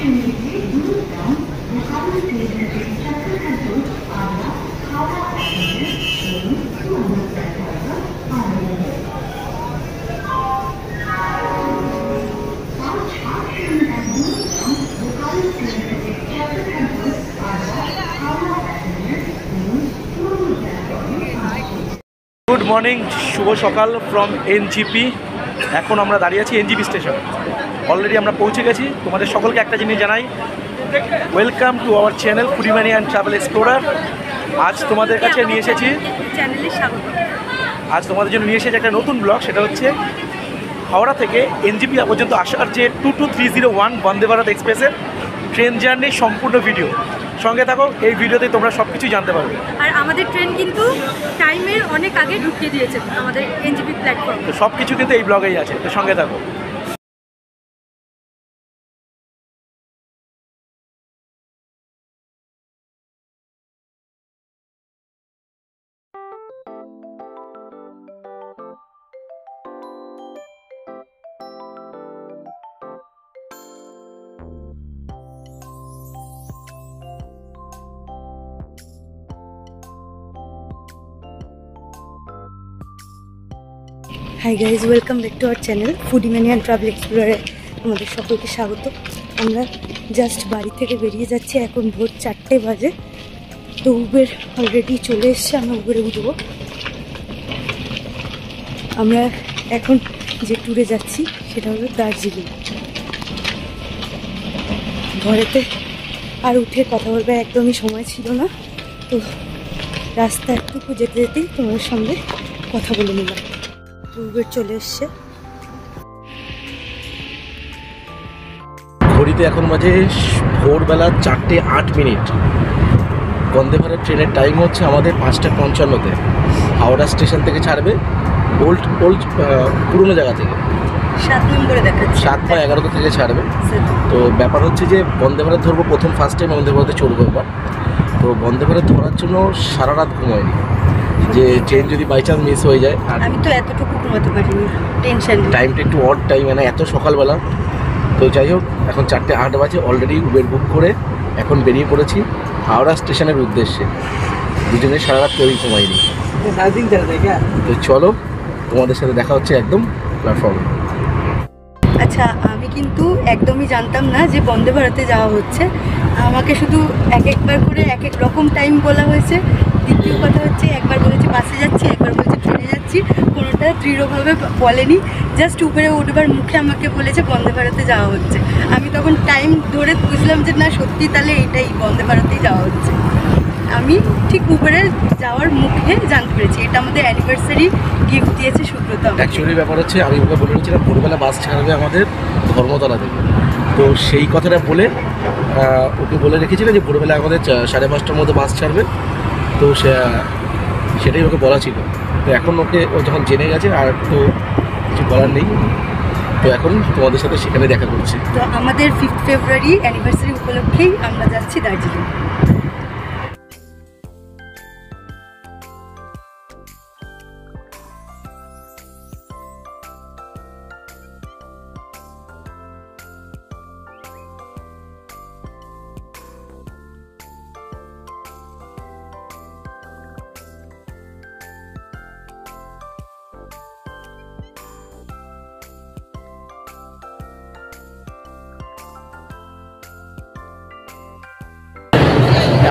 Good morning, শুভ সকাল from NJP. এখন আমরা দাঁড়িয়ে আছি এনজিপি স্টেশন। অলরেডি আমরা পৌঁছে গেছি। তোমাদের সকলকে একটা জিনিস জানাই, welcome to our channel foodie mania and travel explorer. আজ তোমাদের কাছে নিয়ে এসেছি, আজ তোমাদের জন্য নিয়ে এসেছি একটা নতুন ব্লগ। সেটা হচ্ছে হাওড়া থেকে এনজিপি পর্যন্ত আসার যে 22301 বন্দে ভারত এক্সপ্রেসের ট্রেন জার্নির সম্পূর্ণ ভিডিও। সঙ্গে থাকো, এই ভিডিওতে তোমরা সব কিছুই জানতে পারবে। আর আমাদের ট্রেন কিন্তু টাইমের অনেক আগে ঢুকিয়ে দিয়েছে আমাদের এনজিপি প্ল্যাটফর্ম। তো সব কিছু কিন্তু এই ব্লগেই আছে, তো সঙ্গে থাকো। Hi guys, welcome back to our channel foodie mania and travel এক্সপ্লোরারে আমাদের সকলকে স্বাগত। আমরা জাস্ট বাড়ি থেকে বেরিয়ে যাচ্ছি, এখন ভোর 4টে বাজে। তো উবের অলরেডি চলে এসছে, আমরা উবেরে উঠবো। আমরা এখন যে ট্যুরে যাচ্ছি সেটা হলো দার্জিলিং। ঘরেতে আর উঠে কথা বলবে একদমই সময় ছিল না, তো রাস্তা একটুকু যেতে যেতেই তোমার সঙ্গে কথা বলে নিলাম। উবের চলে এসছে। ঘড়িতে এখন বাজে ভোরবেলা 4:08। বন্দে ভারত ট্রেনের টাইম হচ্ছে আমাদের 5:55-তে। হাওড়া স্টেশন থেকে ছাড়বে, ওল্ড পুরোনো জায়গা থেকে 7 নম্বরে দেখাচ্ছে, 7 বা 11 থেকে ছাড়বে। তো ব্যাপার হচ্ছে যে বন্দে ভারত ধরবো, প্রথম ফার্স্ট টাইম বন্দে ভারতে চড়বো এবার। তো বন্দে ভারত ধরার জন্য সারা রাত ঘুমায়নি, যে ট্রেন যদি বাই চান্স মিস হয়ে যায়। আর আমি তো এতটুকু ঘুমাতে পারিনি, টেনশন। টাইমটা একটু অড টাইম, মানে এত সকালবেলা। তো যাই হোক, এখন 4:08 বাজে। অলরেডি উবের বুক করে এখন বেরিয়ে পড়েছি হাওড়া স্টেশনের উদ্দেশ্যে। দুজনে সারা রাত কেউই ঘুমায়নি। তো চলো, তোমাদের সাথে দেখা হচ্ছে একদম প্ল্যাটফর্মে। আচ্ছা, আমি কিন্তু একদমই জানতাম না যে বন্দে ভারতে যাওয়া হচ্ছে। আমাকে শুধু একবার করে এক এক রকম টাইম বলা হয়েছে। দ্বিতীয় কথা হচ্ছে, একবার বলেছে বাসে যাচ্ছি, একবার বলেছে ট্রেনে যাচ্ছি, কোনোটা দৃঢ়ভাবে বলেনি। জাস্ট উপরে উঠবার মুখে আমাকে বলেছে বন্দে ভারতে যাওয়া হচ্ছে। আমি তখন টাইম ধরে বুঝলাম যে না, সত্যি তাহলে এটাই বন্দে ভারতেই যাওয়া হচ্ছে। আমি ঠিক উপরে যাওয়ার মুখে জানতে পেরেছি এটা আমাদের অ্যানিভার্সারি গিফট দিয়েছে সুব্রত। অ্যাকচুয়ালি ব্যাপার হচ্ছে, আমি ওকে বলে রেখেছিলাম ভোরবেলা বাস ছাড়বে আমাদের ধর্মতলা থেকে। তো সেই কথাটা বলে ওকে বলে রেখেছিলাম যে ভোরবেলা আমাদের 5:30টার মধ্যে বাস ছাড়বে। তো সেটাই ওকে বলা ছিল। তো এখন ও যখন জেনে গেছে, আর তো কিছু বলার নেই। তো এখন তোমাদের সাথে সেখানে দেখা করছি। তো আমাদের 5 ফেব্রুয়ারি অ্যানিভার্সারি উপলক্ষেই আমরা যাচ্ছি দার্জিলিং।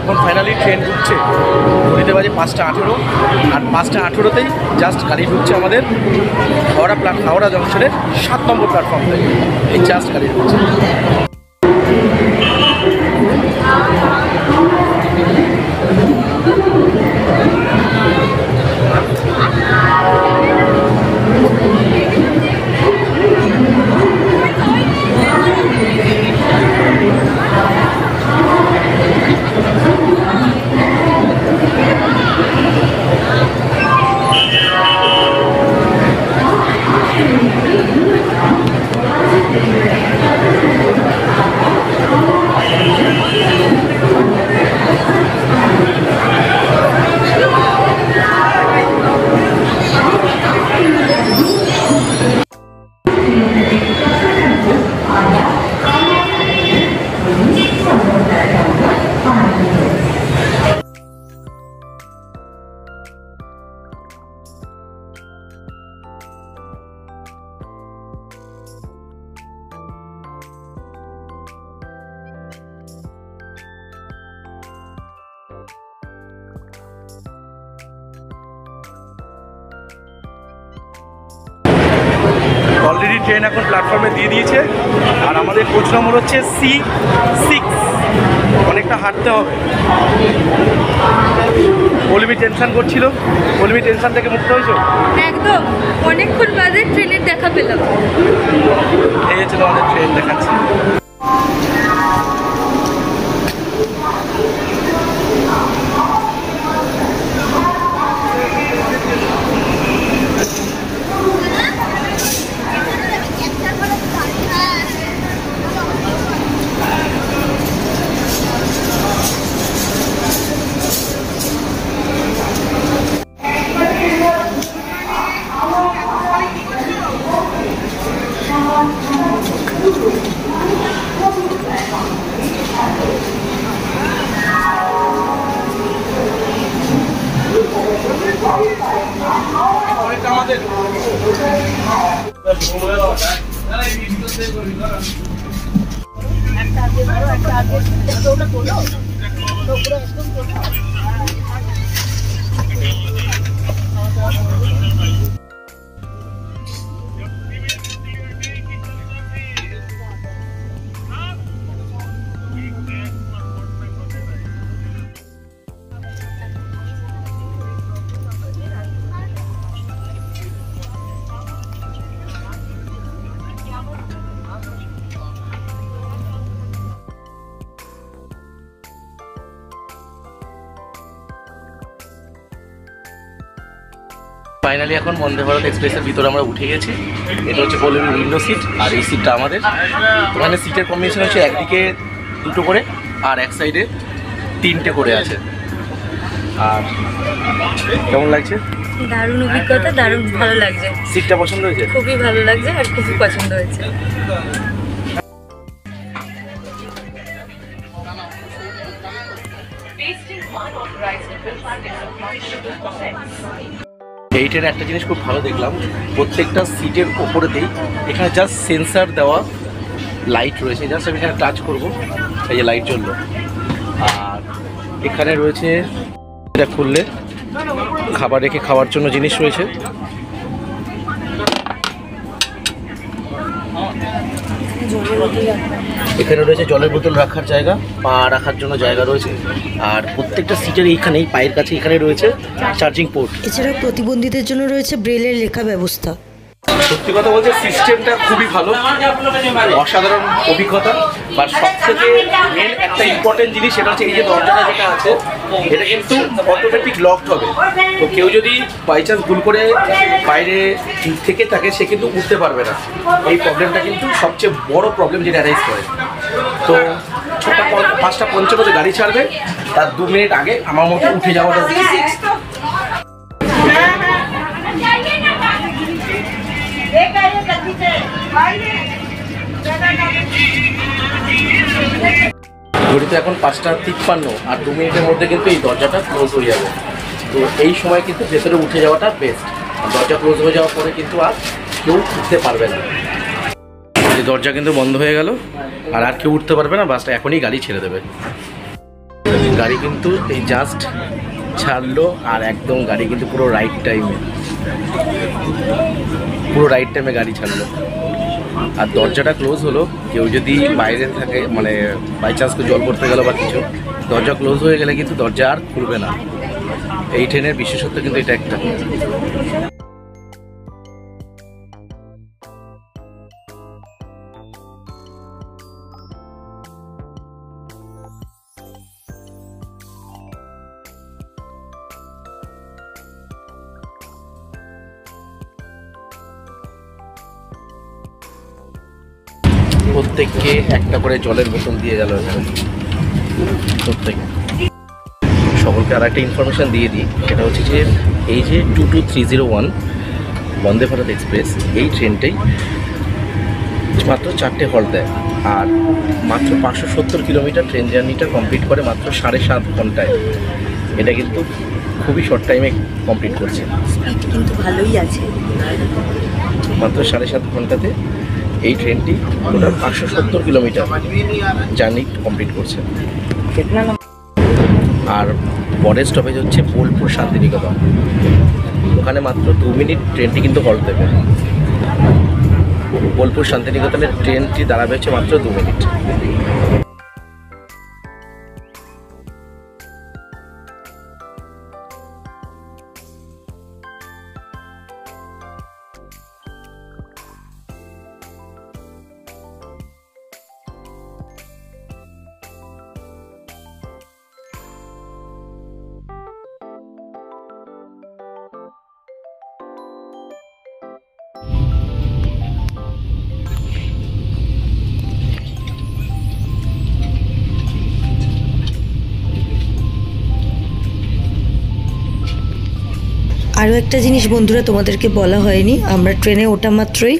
এখন ফাইনালি ট্রেন ঢুকছে। ঘড়িতে বাজে 5:18, আর 5:18তেই জাস্ট গাড়ি ঢুকছে আমাদের হাওড়া জংশনের 7 নম্বর প্ল্যাটফর্ম থেকে। এই জাস্ট গাড়ি ঢুকছে। অলরেডি ট্রেন এখন প্ল্যাটফর্মে দিয়ে দিয়েছে। আর আমাদের কোচ নম্বর হচ্ছে C6। অনেকটা হাঁটতে হবে। পল্লবী টেনশন করছিল, পল্লবী টেনশন থেকে মুক্ত হয়েছো? একদম, অনেকক্ষণ বাদে ট্রেনের দেখা পেলাম। এই হচ্ছে তোমাদের ট্রেন দেখাচ্ছি। ফাইনালি এখন বন্দে ভারত এক্সপ্রেসের ভিতরে আমরা উঠে গেছি। এটা হচ্ছে পল্লবী উইন্ডো সিট, আর এই সিটটা আমাদের। ওখানে সিটের কম্বিনেশন হচ্ছে একদিকে 2টো করে আর এক সাইডে 3টে করে আছে। আর কেমন লাগছে? দারুণ অভিজ্ঞতা, দারুণ ভালো লাগছে। সিটটা পছন্দ হয়েছে? খুবই ভালো লাগছে আর খুবই পছন্দ হয়েছে। এই ট্রেনে একটা জিনিস খুব ভালো দেখলাম, প্রত্যেকটা সিটের ওপরেতেই এখানে জাস্ট সেন্সার দেওয়া লাইট রয়েছে। জাস্ট আমি এখানে টাচ করবো, এই যে লাইট জ্বললো। আর এখানে রয়েছে, এটা খুললে খাবার রেখে খাওয়ার জন্য জিনিস রয়েছে। এখানে রয়েছে জলের বোতল রাখার জায়গা, পা রাখার জন্য জায়গা রয়েছে। আর প্রত্যেকটা সিটের এইখানেই পায়ের কাছে এখানে রয়েছে চার্জিং পোর্ট। এছাড়া প্রতিবন্ধীদের জন্য রয়েছে ব্রেলের লেখা ব্যবস্থা। সত্যি কথা বলতে সিস্টেমটা খুবই ভালো, অসাধারণ অভিজ্ঞতা। আর সবথেকে মেন একটা ইম্পর্টেন্ট জিনিস, সেটা হচ্ছে এই যে দরজাটা যেটা আছে, এটা কিন্তু অটোমেটিক লকড হবে। তো কেউ যদি বাই চান্স ভুল করে বাইরে থেকে থাকে, সে কিন্তু উঠতে পারবে না। এই প্রবলেমটা কিন্তু সবচেয়ে বড় প্রবলেম যেটা অ্যারাইজ করে। তো 5:55 গাড়ি ছাড়বে, তার 2 মিনিট আগে আমার মতো উঠে যাওয়াটা উচিত। ঘড়িতে এখন 5:53 আর 2 মিনিটের মধ্যে কিন্তু এই দরজাটা ক্লোজ হয়ে যাবে। তো এই সময় কিন্তু ভেতরে উঠে যাওয়াটা বেস্ট। দরজা ক্লোজ হয়ে যাওয়ার পরে কিন্তু আর কেউ উঠতে পারবে না। এই দরজা কিন্তু বন্ধ হয়ে গেল, আর কেউ উঠতে পারবে না। বাসটা এখনই গাড়ি ছেড়ে দেবে। গাড়ি কিন্তু এই জাস্ট ছাড়লো, আর একদম গাড়ি কিন্তু পুরো রাইট টাইমে গাড়ি ছাড়লো। আর দরজাটা ক্লোজ হলো, কেউ যদি বাইরে থাকে, মানে বাই চান্স জল পড়তে গেল বা কিছু, দরজা ক্লোজ হয়ে গেলে কিন্তু দরজা আর খুলবে না। এই ট্রেনের বিশেষত্ব কিন্তু এটা একটা। প্রত্যেককে একটা করে জলের বোতল দিয়ে গেল এখানে প্রত্যেকে। সকলকে আর একটা ইনফরমেশান দিয়ে দিই, সেটা হচ্ছে যে এই যে 22301 বন্দে ভারত এক্সপ্রেস, এই ট্রেনটাই মাত্র 4টে হল্ট দেয়। আর মাত্র 570 কিলোমিটার ট্রেন জার্নিটা কমপ্লিট করে মাত্র 7.5 ঘন্টায়। এটা কিন্তু খুবই শর্ট টাইমে কমপ্লিট করছে। স্পিড কিন্তু ভালোই আছে। মাত্র 7.5 ঘন্টাতে এই ট্রেনটি টোটাল 570 কিলোমিটার জার্নি কমপ্লিট করছে। আর পরের স্টপেজ হচ্ছে বোলপুর শান্তিনিকেতন। ওখানে মাত্র 2 মিনিট ট্রেনটি কিন্তু হল্ট দেবে। বোলপুর শান্তিনিকেতনের ট্রেনটি দাঁড়াবে হচ্ছে মাত্র 2 মিনিট। আরও একটা জিনিস বন্ধুরা তোমাদেরকে বলা হয়নি, আমরা ট্রেনে ওঠা মাত্রই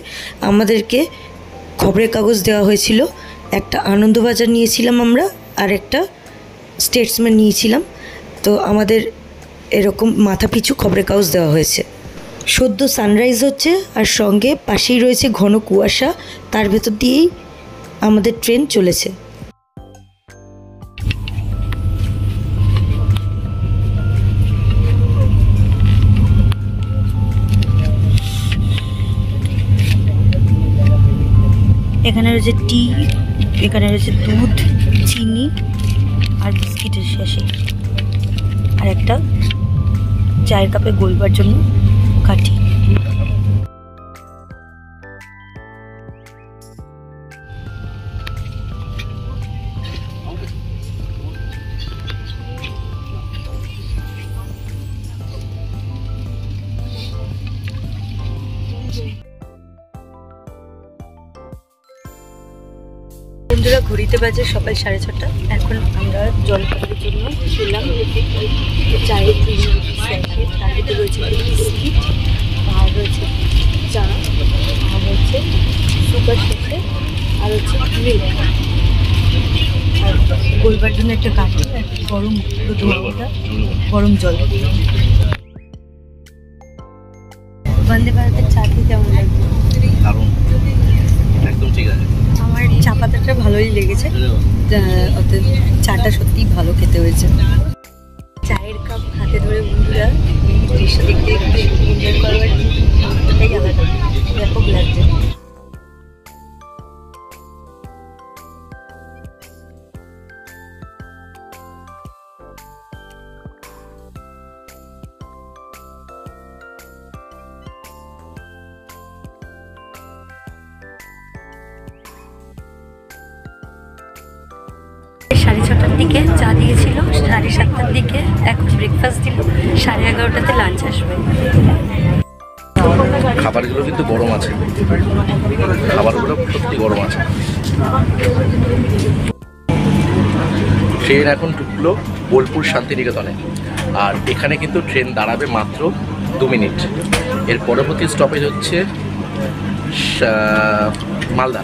আমাদেরকে খবরের কাগজ দেওয়া হয়েছিল। একটা আনন্দবাজার নিয়েছিলাম আমরা, আর একটা স্টেটসম্যান নিয়েছিলাম। তো আমাদের এরকম মাথাপিছু খবরের কাগজ দেওয়া হয়েছে। সদ্য সানরাইজ হচ্ছে, আর সঙ্গে পাশেই রয়েছে ঘন কুয়াশা, তার ভেতর দিয়েই আমাদের ট্রেন চলেছে। এখানে রয়েছে টি, এখানে রয়েছে দুধ, চিনি আর বিস্কিটের শেষে, আর একটা চায়ের কাপে গলবার জন্য কাঠি। বন্ধুরা, ঘড়িতে বাজে সকাল 6:30। এখন আমরা জলখাবারের জন্য খেলাম চায়ের 3 প্যাকেট, তার ভিতরে রয়েছে বিস্কিট, আর রয়েছে চা, আর হচ্ছে সুগার শেষে, আর হচ্ছে মিল্ক, আর গোলবার জন্য একটা কাঠি, আর গরম গরম জল। বন্দে ভারতের চা খেয়ে কেমন লাগবে? দারুণ, একদম ঠিক আছে। আমার চা পাতাটা ভালোই লেগেছে, অতএব চাটা সত্যিই ভালো খেতে হয়েছে। চায়ের কাপ হাতে ধরে বন্ধুরা এই দৃশ্য দেখতে দেখতে এনজয় করবার আনন্দটাই আলাদা, ব্যাপক লাগছে। সাড়ে 6টার দিকে চা দিয়েছিল, 7:30টার দিকে এখন ব্রেকফাস্ট দিল, 11:30টাতে লাঞ্চ আসবে। খাবারগুলো কিন্তু গরম আছে, খাবারগুলো সত্যি গরম আছে। ট্রেন এখন ঢুকলো বোলপুর শান্তিনিকেতনে, আর এখানে কিন্তু ট্রেন দাঁড়াবে মাত্র 2 মিনিট। এর পরবর্তী স্টপেজ হচ্ছে মালদা,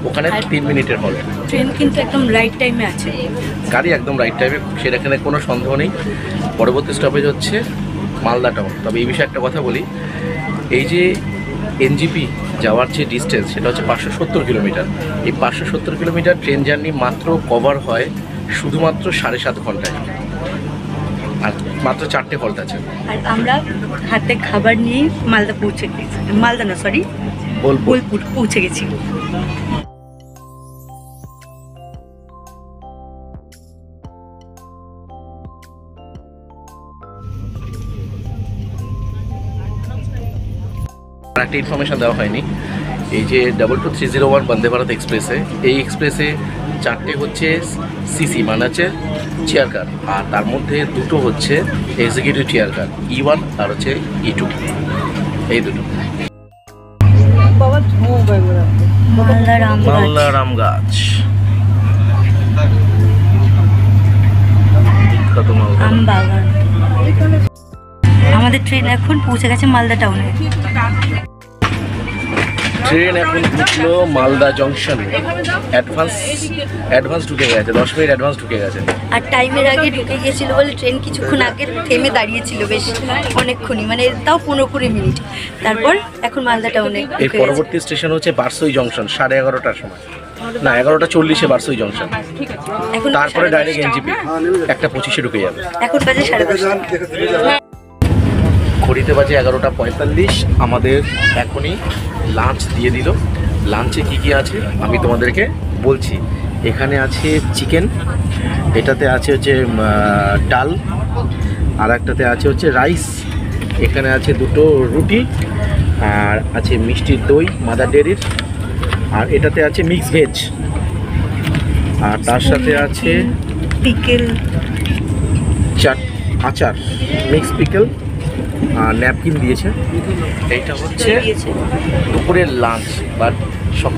ওখানে 3 মিনিটের হল। ট্রেন কিন্তু একদম রাইট টাইমে আছে, গাড়ি একদম রাইট টাইমে, সেখানে কোনো সন্দেহ নেই। পরবর্তী স্টপেজ হচ্ছে মালদা টাউন। তবে এই বিষয়ে একটা কথা বলি, এই যে এনজিপি যাওয়ার যে ডিস্টেন্স, সেটা হচ্ছে 570 কিলোমিটার। এই 570 কিলোমিটার ট্রেন জার্নি মাত্র কভার হয় শুধুমাত্র 7.5 ঘন্টায়, আর মাত্র 4টে হল্ট আছে। আর আমরা হাতে খাবার নিয়ে মালদা পৌঁছে গেছি, মালদা না সরি বোলপুর পৌঁছে গেছি। আর একটা ইনফরমেশান দেওয়া হয়নি, এই যে 22301 বন্দে ভারত এক্সপ্রেসে, এই এক্সপ্রেসে 4টে হচ্ছে সিসি মানে হচ্ছে চেয়ার কার, আর তার মধ্যে 2টো হচ্ছে এক্সিকিউটিভ চেয়ার কার, E1 আর হচ্ছে E2, এই দুটো। মালদা রাম গাছ, বিখ্যাত মালদা আম বাগান। আমাদের ট্রেন এখন পৌঁছে গেছে মালদা টাউনে। ট্রেন এখন ঢুকলো মালদা জংশন, অ্যাডভান্স ঢুকে গেছে, 10 মিনিট অ্যাডভান্স ঢুকে গেছে। আর টাইমের আগে ঢুকে গিয়েছিল বলে ট্রেন কিছুক্ষণ আগে থেমে দাঁড়িয়েছিল, বেশ অনেকক্ষণই, মানে তাও 15-20 মিনিট। তারপর এখন মালদা টাউনে। এই পরবর্তী স্টেশন হচ্ছে বারসই জংশন, 11:30টার সময়, না 11:40 বারসই জংশন। এখন তারপরে ডাইরেক্ট এনজিপি 1:25 ঢুকে যাবে। এখন বাজে 10:30। ঘড়িতে বাজে 11:45। আমাদের এখনই লাঞ্চ দিয়ে দিল, লাঞ্চে কি কি আছে আমি তোমাদেরকে বলছি। এখানে আছে চিকেন, এটাতে আছে হচ্ছে ডাল, আর একটাতে আছে হচ্ছে রাইস, এখানে আছে দুটো রুটি, আর আছে মিষ্টির দই মাদার ডেয়ারির, আর এটাতে আছে মিক্স ভেজ, আর তার সাথে আছে পিকেল, আচার, মিক্স পিকেল, আর ন্যাপকিন দিয়েছে। এইটা হচ্ছে দুপুরের লাঞ্চ, বাট সব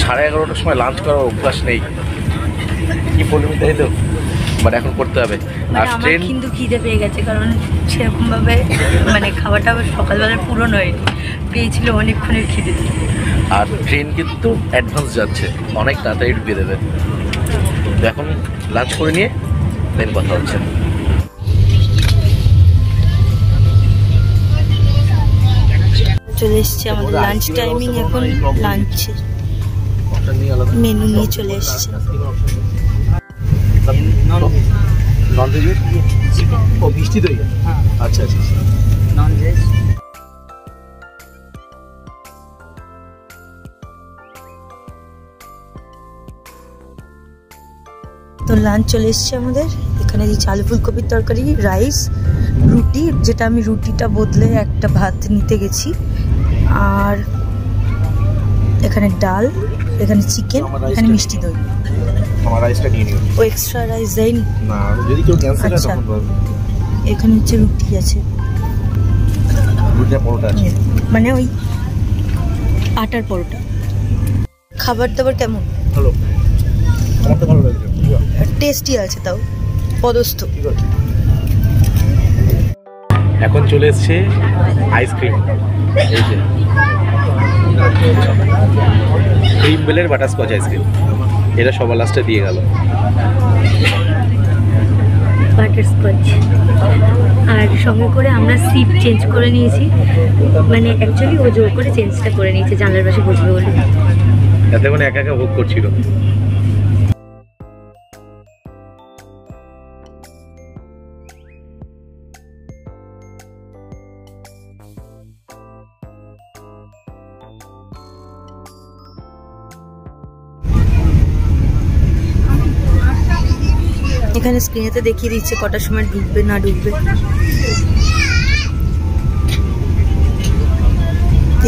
11:30টার সময় লাঞ্চ করার অভ্যাস নেই, কি বলবি তাই তো, বাট এখন করতে হবে। আর আমার ট্রেন কিন্তু খিদে পেয়ে গেছে, কারণ সেরকমভাবে মানে খাবারটা সকালবেলায় পূরণ হয়নি, পেয়েছিল অনেকক্ষণের খিদে। আর ট্রেন কিন্তু অ্যাডভান্স যাচ্ছে, অনেক তাড়াতাড়ি ঢুকিয়ে দেবে। তো এখন লাঞ্চ করে নিয়ে দেন কথা হচ্ছে। চলে এসছে আমাদের লাঞ্চ টাইমিং, এখন লাঞ্চের মেনু নিয়ে চলে এসছে। নন ভেজ ও মিষ্টি দই, আচ্ছা আচ্ছা নন ভেজ। তো লাঞ্চ চলে এসছে আমাদের। এখানে দিচ্ছে আলু ফুলকপির তরকারি, রাইস, রুটি, যেটা আমি রুটিটা বদলে একটা ভাত নিতে গেছি, আর এখানে ডাল, এখানে চিকেন, এখানে মিষ্টি দই। আমার রাইসটা নিয়ে নিও। ও এক্সট্রা রাইস দেয় না, যদি কেউ ক্যান্সেল হয় আচ্ছা। তখন বলবে। এখানে হচ্ছে রুটি আছে, রুটিটা পরোটা আছে। মানে ওই আটার পরোটা। খাবার দাবার কেমন? হ্যালো, আমার তো ভালো লাগছে, টেস্টি আছে তাও, পদস্থ। ঠিক আছে। এখন চলে এসছে আইসক্রিম, এই যে ক্রিম বেলের বাটারস্কচ আইসক্রিম, এটা সবার লাস্টে দিয়ে গেল। বাটারস্কচ, আর সঙ্গে করে আমরা সিট চেঞ্জ করে নিয়েছি, মানে অ্যাকচুয়ালি ও জোর করে চেঞ্জটা করে নিয়েছে জানলার পাশে বসবে বলে। এতে মানে একা একা ভোগ করছিল। এখানে স্ক্রিনেতে দেখিয়ে দিচ্ছে কটার সময় ঢুকবে না ঢুকবে,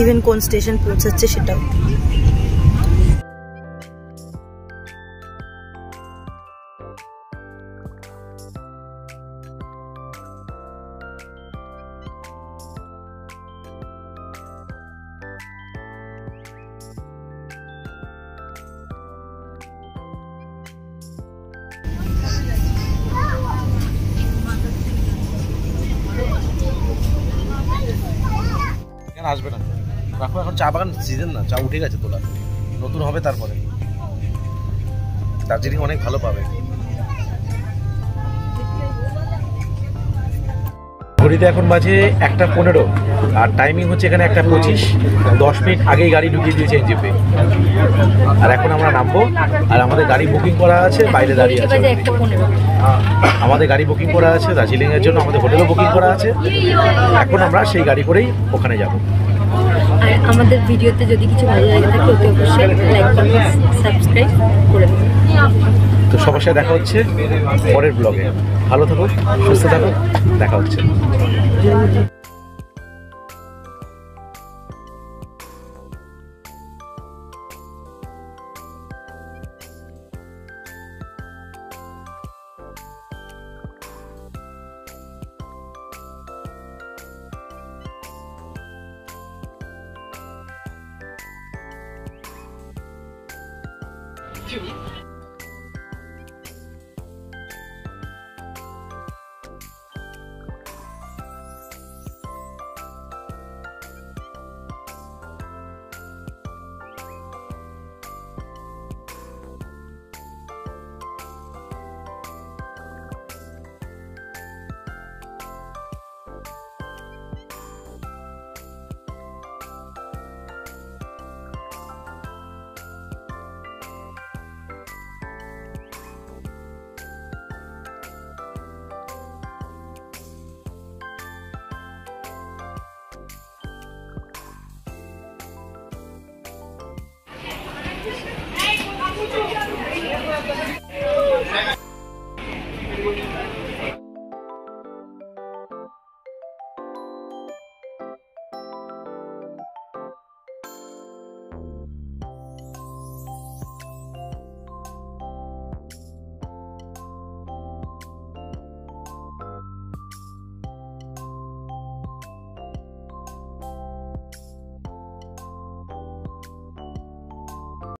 ইভেন কোন স্টেশন পৌঁছাচ্ছে সেটাও। এখানে আসবে না, রাখো, এখন চা বাগান সিজন না, চা উঠে গেছে, তোলা নতুন হবে তারপরে। দার্জিলিং অনেক ভালো পাবে। ঘড়িতে এখন বাজে 1:15, আর টাইমিং হচ্ছে এখানে 1:25, 10 মিনিট আগেই গাড়ি ঢুকিয়ে দিয়েছে এনজিপি। আর এখন আমরা নামবো, আর আমাদের গাড়ি বুকিং করা আছে, বাইরে দাঁড়িয়ে আছে। আমাদের গাড়ি বুকিং করা আছে দার্জিলিংয়ের জন্য, আমাদের হোটেলও বুকিং করা আছে। এখন আমরা সেই গাড়ি করেই ওখানে যাব। আর আমাদের ভিডিওতে যদি কিছু ভালো লাগে থাকে অতি অবশ্যই লাইক কমেন্ট সাবস্ক্রাইব করে দেবেন। তো সবার সাথে দেখা হচ্ছে পরের ব্লগে। ভালো থাকো, সুস্থ থাকো, দেখা হচ্ছে।